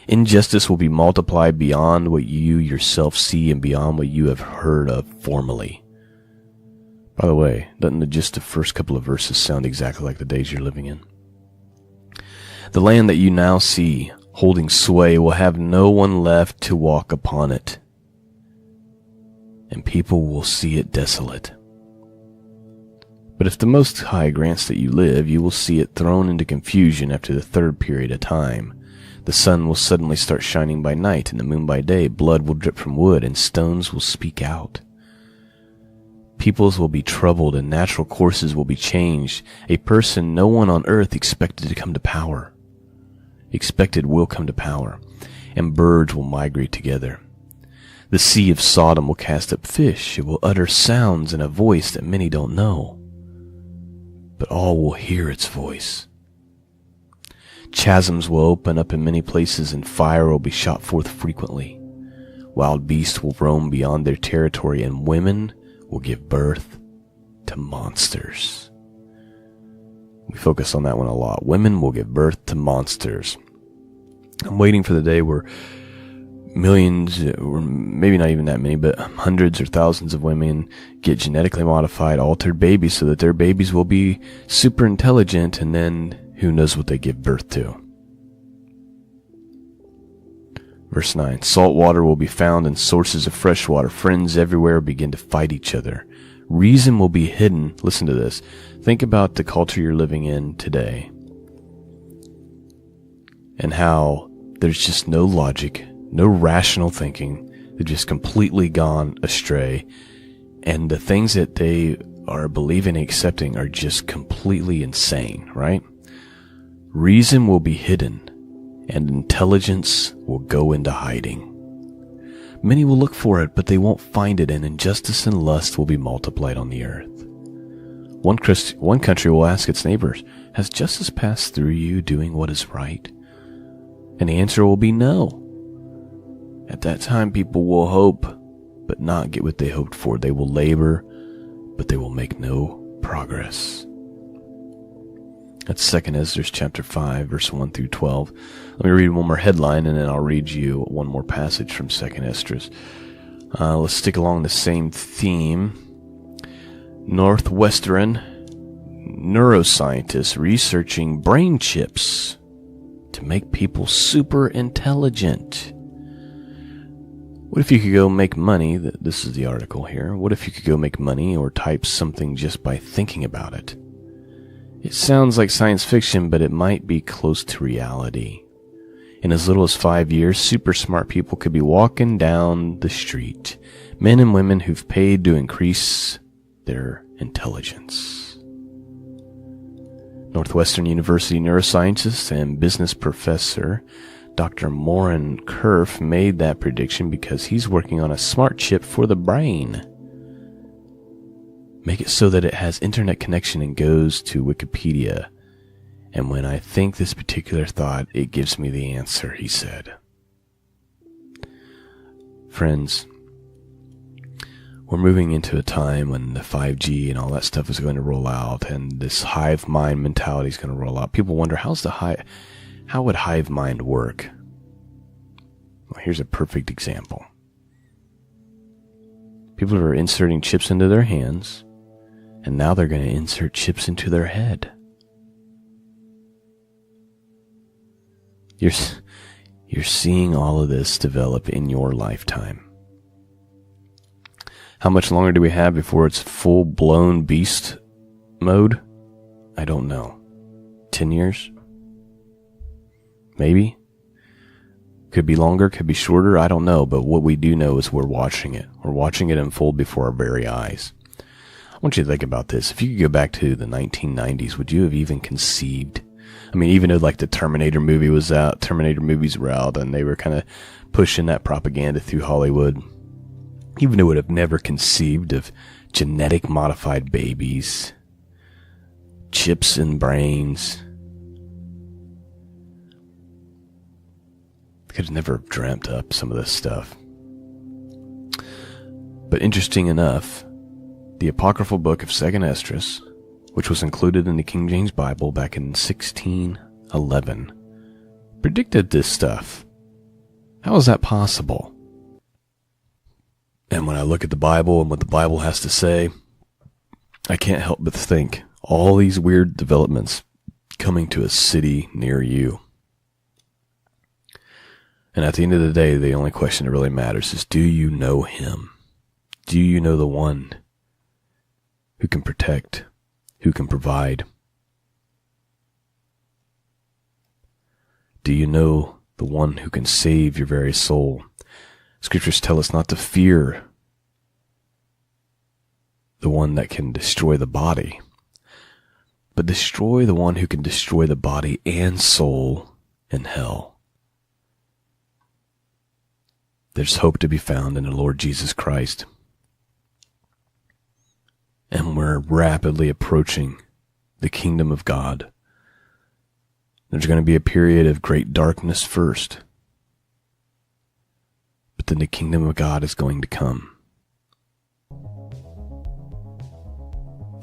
Injustice will be multiplied beyond what you yourself see and beyond what you have heard of formerly." By the way, doesn't just the first couple of verses sound exactly like the days you're living in? "The land that you now see holding sway will have no one left to walk upon it. and people will see it desolate. But if the Most High grants that you live, you will see it thrown into confusion after the third period of time. The sun will suddenly start shining by night, and the moon by day. Blood will drip from wood, and stones will speak out. Peoples will be troubled, and natural courses will be changed. A person no one on earth expected will come to power, and birds will migrate together. The sea of Sodom will cast up fish. It will utter sounds in a voice that many don't know, but all will hear its voice. Chasms will open up in many places, and fire will be shot forth frequently. Wild beasts will roam beyond their territory, and women will give birth to monsters. We focus on that one a lot. Women will give birth to monsters. I'm waiting for the day where millions, or maybe not even that many, but hundreds or thousands of women get genetically modified, altered babies so that their babies will be super intelligent, and then who knows what they give birth to. Verse 9, salt water will be found in sources of fresh water. Friends everywhere begin to fight each other. Reason will be hidden. Listen to this. Think about the culture you're living in today, and how there's just no logic, no rational thinking. They've just completely gone astray. And the things that they are believing and accepting are just completely insane, right? Reason will be hidden, and intelligence will go into hiding. Many will look for it, but they won't find it, and injustice and lust will be multiplied on the earth. One country will ask its neighbors, has justice passed through you doing what is right? And the answer will be no. At that time, people will hope, but not get what they hoped for. They will labor, but they will make no progress. That's 2 Ezra chapter 5, verse 1 through 12. Let me read one more headline, and then I'll read you one more passage from 2 Ezra. Let's stick along the same theme. Northwestern neuroscientists researching brain chips to make people super intelligent. What if you could go make money? This is the article here. What if you could go make money or type something just by thinking about it? It sounds like science fiction, but it might be close to reality. In as little as 5 years, super smart people could be walking down the street. Men and women who've paid to increase their intelligence. Northwestern University neuroscientist and business professor Dr. Moran Kerf made that prediction because he's working on a smart chip for the brain. Make it so that it has internet connection and goes to Wikipedia. And when I think this particular thought, it gives me the answer, he said. Friends, we're moving into a time when the 5G and all that stuff is going to roll out, and this hive mind mentality is going to roll out. People wonder, how would hive mind work? Well, here's a perfect example. People are inserting chips into their hands, and now they're going to insert chips into their head. You're seeing all of this develop in your lifetime. How much longer do we have before it's full-blown beast mode? I don't know. 10 years? Maybe? Could be longer, could be shorter, I don't know. But what we do know is we're watching it. We're watching it unfold before our very eyes. I want you to think about this. If you could go back to the 1990s, would you have even conceived? I mean, even though like the Terminator movies were out, and they were kind of pushing that propaganda through Hollywood, even though would have never conceived of genetic modified babies, chips in brains. Could have never dreamt up some of this stuff. But interesting enough, the apocryphal book of 2 Esdras, which was included in the King James Bible back in 1611, predicted this stuff. How is that possible? And when I look at the Bible and what the Bible has to say, I can't help but think all these weird developments coming to a city near you. And at the end of the day, the only question that really matters is, do you know him? Do you know the one who can protect, who can provide? Do you know the one who can save your very soul? Scriptures tell us not to fear the one that can destroy the body, but destroy the one who can destroy the body and soul in hell. There's hope to be found in the Lord Jesus Christ. And we're rapidly approaching the kingdom of God. There's going to be a period of great darkness first, but then the kingdom of God is going to come.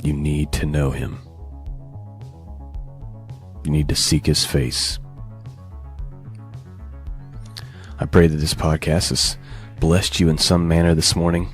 You need to know him. You need to seek his face. I pray that this podcast has blessed you in some manner this morning.